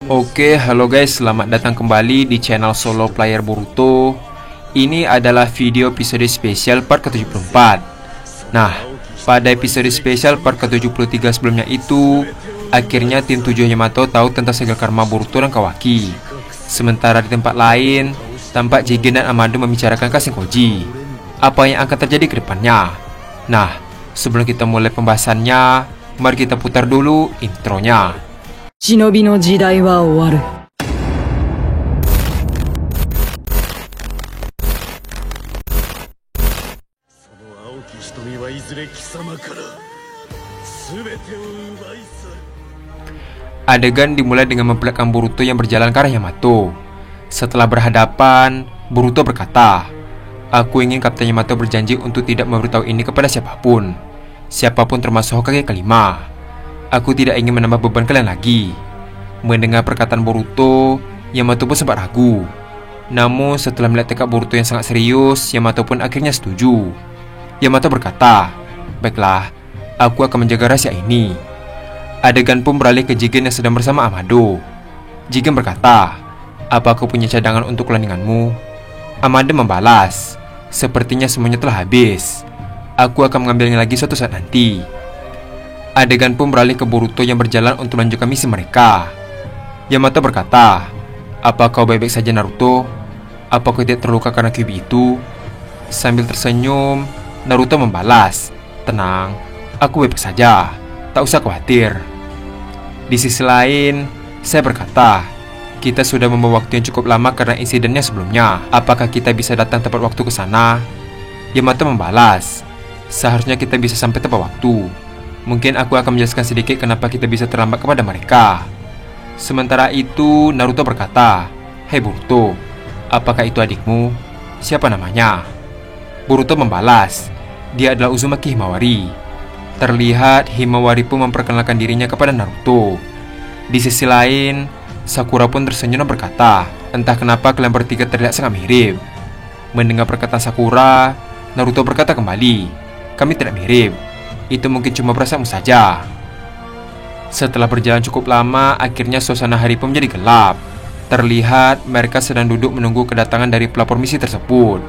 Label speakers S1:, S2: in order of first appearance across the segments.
S1: Oke, halo guys, selamat datang kembali di channel Solo Player Boruto. Ini adalah video episode spesial part ke-74. Nah, pada episode spesial part ke-73 sebelumnya itu, akhirnya tim 7 Yamato tahu tentang segel karma Boruto dan Kawaki. Sementara di tempat lain, tampak Jigen dan Amado membicarakan Kashin Koji. Apa yang akan terjadi ke depannya? Nah, sebelum kita mulai pembahasannya, mari kita putar dulu intronya.
S2: 忍びの時代は終わる。
S3: その青き瞳はいずれ貴様から全てを奪い去る。
S1: Adegan dimulai dengan memperlihatkan Boruto yang berjalan ke arah Yamato. Setelah berhadapan, Boruto berkata, "Aku ingin Kapten Yamato berjanji untuk tidak memberitahu ini kepada siapapun. Siapapun termasuk Hokage kelima. Aku tidak ingin menambah beban kalian lagi." Mendengar perkataan Boruto, Yamato pun sempat ragu. Namun setelah melihat tekad Boruto yang sangat serius, Yamato pun akhirnya setuju. Yamato berkata, "Baiklah, aku akan menjaga rahasia ini." Adegan pun beralih ke Jigen yang sedang bersama Amado. Jigen berkata, "Apa kau punya cadangan untuk landinganmu?" Amado membalas, "Sepertinya semuanya telah habis. Aku akan mengambilnya lagi suatu saat nanti." Adegan pun beralih ke Boruto yang berjalan untuk melanjutkan misi mereka. Yamato berkata, "Apa kau baik-baik saja Naruto? Apa kau tidak terluka karena Kyuubi itu?" Sambil tersenyum, Naruto membalas, "Tenang, aku baik-baik saja. Tak usah khawatir." Di sisi lain, saya berkata, "Kita sudah membawa waktu yang cukup lama karena insidennya sebelumnya. Apakah kita bisa datang tepat waktu ke sana?" Yamato membalas, "Seharusnya kita bisa sampai tepat waktu. Mungkin aku akan menjelaskan sedikit kenapa kita bisa terlambat kepada mereka." Sementara itu, Naruto berkata, "Hei Boruto, apakah itu adikmu? Siapa namanya?" Boruto membalas, "Dia adalah Uzumaki Himawari." Terlihat Himawari pun memperkenalkan dirinya kepada Naruto. Di sisi lain, Sakura pun tersenyum dan berkata, "Entah kenapa kalian bertiga terlihat sangat mirip." Mendengar perkataan Sakura, Naruto berkata kembali, "Kami tidak mirip. Itu mungkin cuma perasaanmu saja." Setelah berjalan cukup lama, akhirnya suasana hari pun menjadi gelap. Terlihat mereka sedang duduk menunggu kedatangan dari pelapor misi tersebut.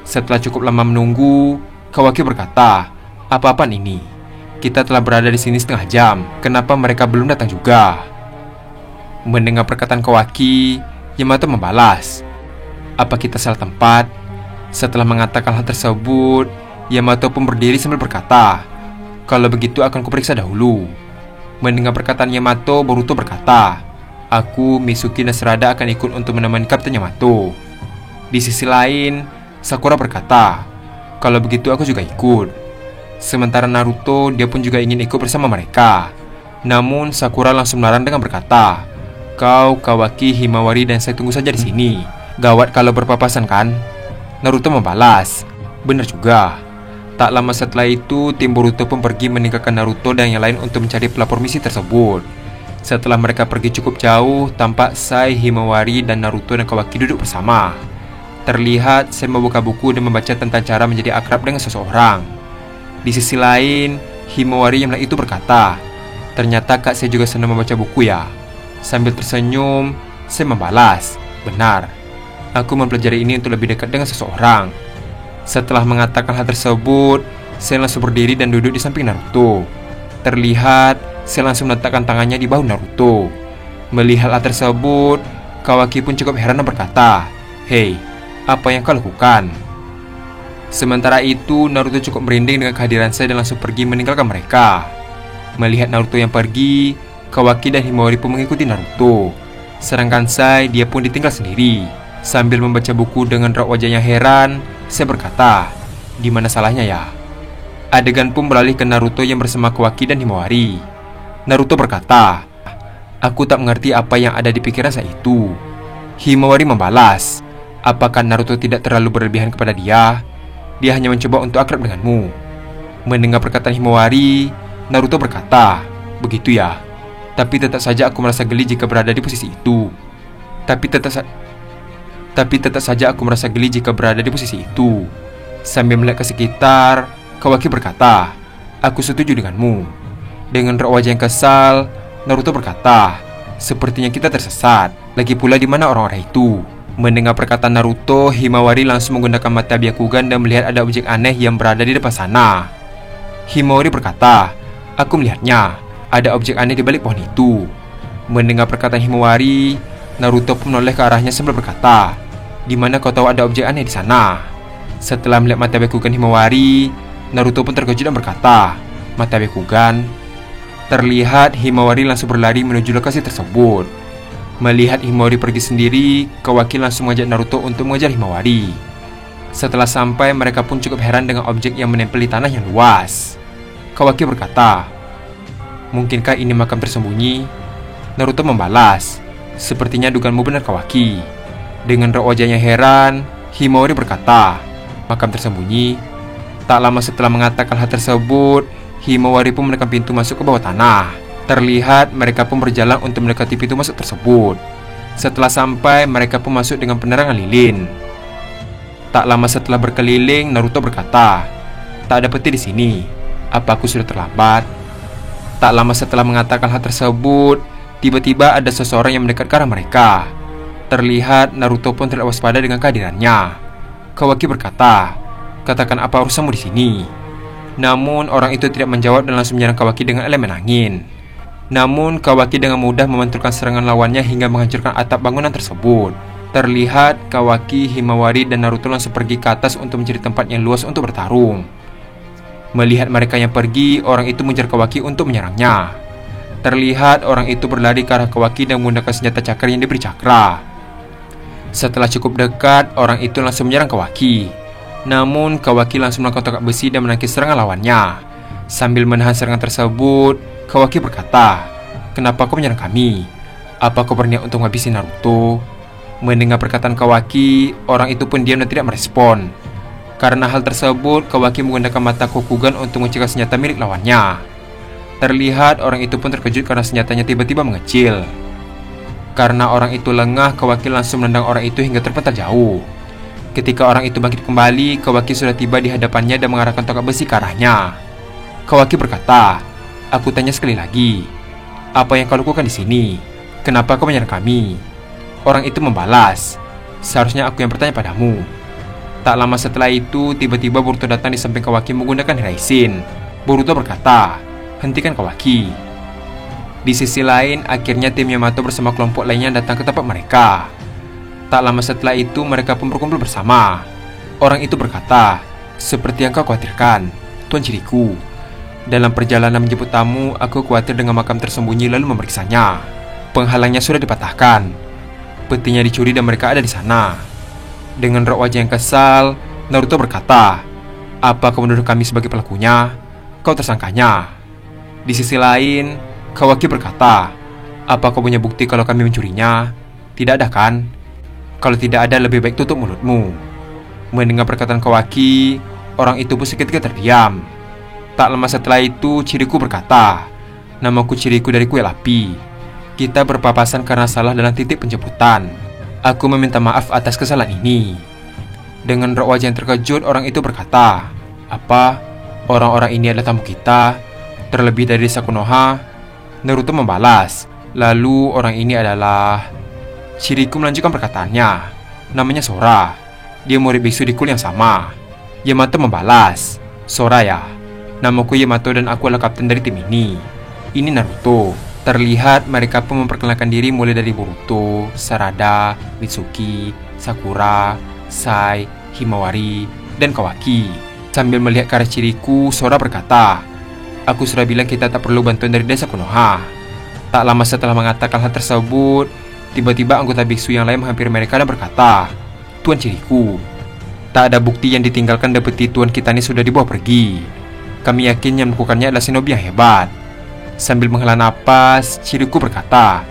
S1: Setelah cukup lama menunggu, Kawaki berkata, "Apa-apaan ini? Kita telah berada di sini setengah jam. Kenapa mereka belum datang juga?" Mendengar perkataan Kawaki, Yamato membalas, "Apa kita salah tempat?" Setelah mengatakan hal tersebut, Yamato pun berdiri sambil berkata, "Kalau begitu akan kuperiksa dahulu." Mendengar perkataan Yamato, Boruto berkata, "Aku, Mitsuki dan Sarada akan ikut untuk menemani Kapten Yamato." Di sisi lain, Sakura berkata, "Kalau begitu aku juga ikut." Sementara Naruto, dia pun juga ingin ikut bersama mereka. Namun Sakura langsung melarang dengan berkata, "Kau, Kawaki, Himawari, dan saya tunggu saja di sini. Gawat kalau berpapasan kan?" Naruto membalas, "Benar juga." Tak lama setelah itu, tim Boruto pun pergi meninggalkan Naruto dan yang lain untuk mencari pelapor misi tersebut. Setelah mereka pergi cukup jauh, tampak Sai, Himawari, dan Naruto dan Kawaki duduk bersama. Terlihat Sai membuka buku dan membaca tentang cara menjadi akrab dengan seseorang. Di sisi lain, Himawari yang melihat itu berkata, "Ternyata Kak Sai juga senang membaca buku ya." Sambil tersenyum, Sai membalas, "Benar, aku mempelajari ini untuk lebih dekat dengan seseorang." Setelah mengatakan hal tersebut, Sai langsung berdiri dan duduk di samping Naruto. Terlihat Sai langsung meletakkan tangannya di bahu Naruto. Melihat hal tersebut, Kawaki pun cukup heran dan berkata, "Hei, apa yang kau lakukan?" Sementara itu, Naruto cukup merinding dengan kehadiran Sai dan langsung pergi meninggalkan mereka. Melihat Naruto yang pergi, Kawaki dan Himawari pun mengikuti Naruto. Sedangkan Sai, dia pun ditinggal sendiri. Sambil membaca buku dengan raut wajahnya heran, Sai berkata, "Di mana salahnya ya?" Adegan pun beralih ke Naruto yang bersama Kawaki dan Himawari. Naruto berkata, "Aku tak mengerti apa yang ada di pikiran saya itu." Himawari membalas, "Apakah Naruto tidak terlalu berlebihan kepada dia? Dia hanya mencoba untuk akrab denganmu." Mendengar perkataan Himawari, Naruto berkata, "Begitu ya. Tapi tetap saja aku merasa geli jika berada di posisi itu. Tapi tetap saja aku merasa geli jika berada di posisi itu." Sambil melihat ke sekitar, Kawaki berkata, "Aku setuju denganmu." Dengan raut wajah yang kesal, Naruto berkata, Sepertinya kita tersesat. Lagi pula di mana orang-orang itu? Mendengar perkataan Naruto, Himawari langsung menggunakan mata Byakugan dan melihat ada objek aneh yang berada di depan sana. Himawari berkata, "Aku melihatnya. Ada objek aneh di balik pohon itu." Mendengar perkataan Himawari, Naruto pun menoleh ke arahnya sambil berkata, "Di mana kau tahu ada objek aneh di sana?" Setelah melihat mata Byakugan Himawari, Naruto pun terkejut dan berkata, "Mata Byakugan?" Terlihat Himawari langsung berlari menuju lokasi tersebut. Melihat Himawari pergi sendiri, Kawaki langsung mengajak Naruto untuk mengejar Himawari. Setelah sampai, mereka pun cukup heran dengan objek yang menempel di tanah yang luas. Kawaki berkata, "Mungkinkah ini makam tersembunyi?" Naruto membalas, "Sepertinya dugaanmu benar, Kawaki." Dengan raut wajahnya heran, Himawari berkata, "Makam tersembunyi?" Tak lama setelah mengatakan hal tersebut, Himawari pun menekan pintu masuk ke bawah tanah. Terlihat mereka pun berjalan untuk mendekati pintu masuk tersebut. Setelah sampai, mereka pun masuk dengan penerangan lilin. Tak lama setelah berkeliling, Naruto berkata, "Tak ada peti di sini. Apa aku sudah terlambat?" Tak lama setelah mengatakan hal tersebut, tiba-tiba ada seseorang yang mendekat ke arah mereka. Terlihat Naruto pun tidak waspada dengan kehadirannya. Kawaki berkata, "Katakan apa urusanmu di sini?" Namun orang itu tidak menjawab dan langsung menyerang Kawaki dengan elemen angin. Namun Kawaki dengan mudah memantulkan serangan lawannya hingga menghancurkan atap bangunan tersebut. Terlihat Kawaki, Himawari, dan Naruto langsung pergi ke atas untuk mencari tempat yang luas untuk bertarung. Melihat mereka yang pergi, orang itu mengejar Kawaki untuk menyerangnya. Terlihat orang itu berlari ke arah Kawaki dan menggunakan senjata cakra yang diberi cakra. Setelah cukup dekat, orang itu langsung menyerang Kawaki. Namun Kawaki langsung melakukan tongkat besi dan menangkis serangan lawannya. Sambil menahan serangan tersebut, Kawaki berkata, "Kenapa kau menyerang kami? Apa kau berniat untuk menghabisi Naruto?" Mendengar perkataan Kawaki, orang itu pun diam dan tidak merespon. Karena hal tersebut, Kawaki menggunakan mata Kokugan untuk mencegah senjata milik lawannya. Terlihat orang itu pun terkejut karena senjatanya tiba-tiba mengecil. Karena orang itu lengah, Kawaki langsung menendang orang itu hingga terpental jauh. Ketika orang itu bangkit kembali, Kawaki sudah tiba di hadapannya dan mengarahkan tongkat besi ke arahnya. Kawaki berkata, "Aku tanya sekali lagi, apa yang kau lakukan di sini? Kenapa kau menyerang kami?" Orang itu membalas, "Seharusnya aku yang bertanya padamu." Tak lama setelah itu, tiba-tiba Boruto datang di samping Kawaki menggunakan Hiraishin. Boruto berkata, "Hentikan Kawaki." Di sisi lain, akhirnya tim Yamato bersama kelompok lainnya datang ke tempat mereka. Tak lama setelah itu, mereka pun berkumpul bersama. Orang itu berkata, "Seperti yang kau khawatirkan, Tuan Chiriku. Dalam perjalanan menjemput tamu, aku khawatir dengan makam tersembunyi lalu memeriksanya. Penghalangnya sudah dipatahkan. Petinya dicuri dan mereka ada di sana." Dengan raut wajah yang kesal, Naruto berkata, "Apa kau menuduh kami sebagai pelakunya? Kau tersangkanya." Di sisi lain, Kawaki berkata, "Apa kau punya bukti kalau kami mencurinya? Tidak ada kan? Kalau tidak ada, lebih baik tutup mulutmu." Mendengar perkataan Kawaki, orang itu pun seketika terdiam. Tak lama setelah itu, Chiriku berkata, "Namaku Chiriku dari Kuil Api. Kita berpapasan karena salah dalam titik penjemputan. Aku meminta maaf atas kesalahan ini." Dengan raut wajah yang terkejut, orang itu berkata, "Apa? Orang-orang ini adalah tamu kita? Terlebih dari desa Konoha?" Naruto membalas, "Lalu orang ini adalah..." Chiriku melanjutkan perkataannya, "Namanya Sora. Dia murid biksu di kuil yang sama." Yamato membalas, "Sora ya? Namaku Yamato dan aku adalah kapten dari tim ini. Ini Naruto." Terlihat mereka pun memperkenalkan diri mulai dari Boruto, Sarada, Mitsuki, Sakura, Sai, Himawari, dan Kawaki. Sambil melihat ke arah Chiriku, Sora berkata, "Aku sudah bilang kita tak perlu bantuan dari desa Konoha." Tak lama setelah mengatakan hal tersebut, tiba-tiba anggota biksu yang lain menghampiri mereka dan berkata, "Tuan Chiriku, tak ada bukti yang ditinggalkan dan peti tuan kita ini sudah dibawa pergi. Kami yakin yang melakukannya adalah shinobi yang hebat." Sambil menghela napas, Chiriku berkata,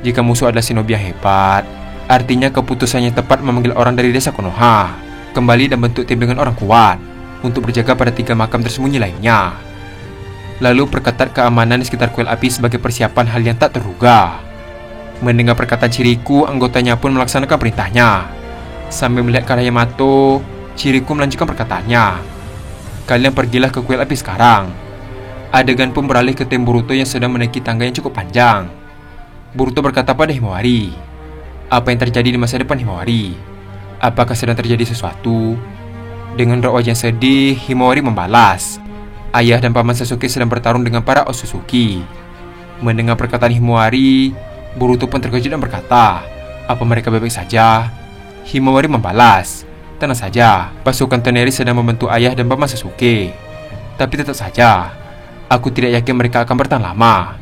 S1: "Jika musuh adalah shinobi yang hebat, artinya keputusannya tepat memanggil orang dari desa Konoha kembali dan bentuk tim dengan orang kuat untuk berjaga pada 3 makam tersembunyi lainnya. Lalu perketat keamanan di sekitar kuil api sebagai persiapan hal yang tak terduga." Mendengar perkataan Chiriku, anggotanya pun melaksanakan perintahnya. Sambil melihat ke arah Yamato, Chiriku melanjutkan perkataannya, "Kalian pergilah ke kuil api sekarang." Adegan pun beralih ke tim Boruto yang sedang menaiki tangga yang cukup panjang. Boruto berkata pada Himawari, "Apa yang terjadi di masa depan, Himawari? Apakah sedang terjadi sesuatu?" Dengan raut wajah sedih, Himawari membalas, "Ayah dan paman Sasuke sedang bertarung dengan para Otsutsuki." Mendengar perkataan Himawari, Boruto pun terkejut dan berkata, "Apa mereka baik-baik saja?" Himawari membalas, "Tenang saja, pasukan Toneri sedang membantu ayah dan paman Sasuke. Tapi tetap saja, aku tidak yakin mereka akan bertahan lama."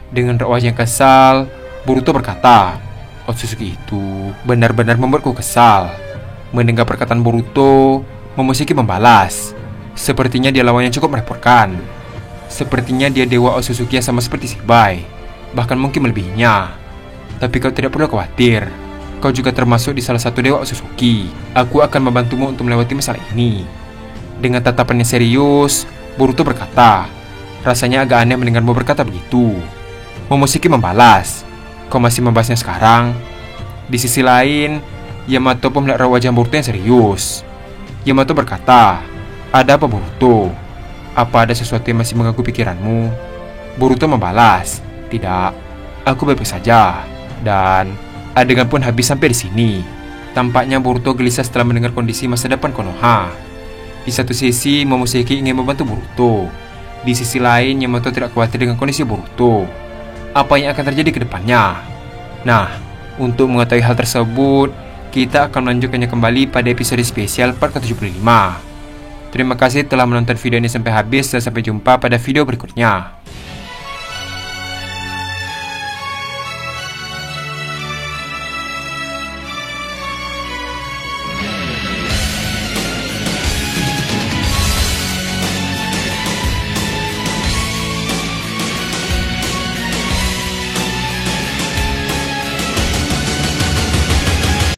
S1: Dengan raut wajah yang kesal, Boruto berkata, "Otsutsuki itu benar-benar membuatku kesal." Mendengar perkataan Boruto, Momoshiki membalas, "Sepertinya dia lawan yang cukup merepotkan. Sepertinya dia dewa Otsutsuki yang sama seperti Shibai, bahkan mungkin melebihinya. Tapi kau tidak perlu khawatir, kau juga termasuk di salah satu dewa Otsutsuki. Aku akan membantumu untuk melewati masalah ini." Dengan tatapan yang serius, Boruto berkata, "Rasanya agak aneh mendengarmu berkata begitu." Momoshiki membalas, "Kau masih membahasnya sekarang?" Di sisi lain, Yamato pun melihat raut wajah Boruto yang serius. Yamato berkata, "Ada apa, Boruto? Apa ada sesuatu yang masih mengganggu pikiranmu?" Boruto membalas, "Tidak, aku baik-baik saja." Dan adegan pun habis sampai di sini. Tampaknya Boruto gelisah setelah mendengar kondisi masa depan Konoha. Di satu sisi, Momoshiki ingin membantu Boruto. Di sisi lain, Yamato tidak khawatir dengan kondisi Boruto. Apa yang akan terjadi ke depannya? Nah, untuk mengetahui hal tersebut, kita akan melanjutkannya kembali pada episode spesial part ke-75. Terima kasih telah menonton video ini sampai habis dan sampai jumpa pada video berikutnya.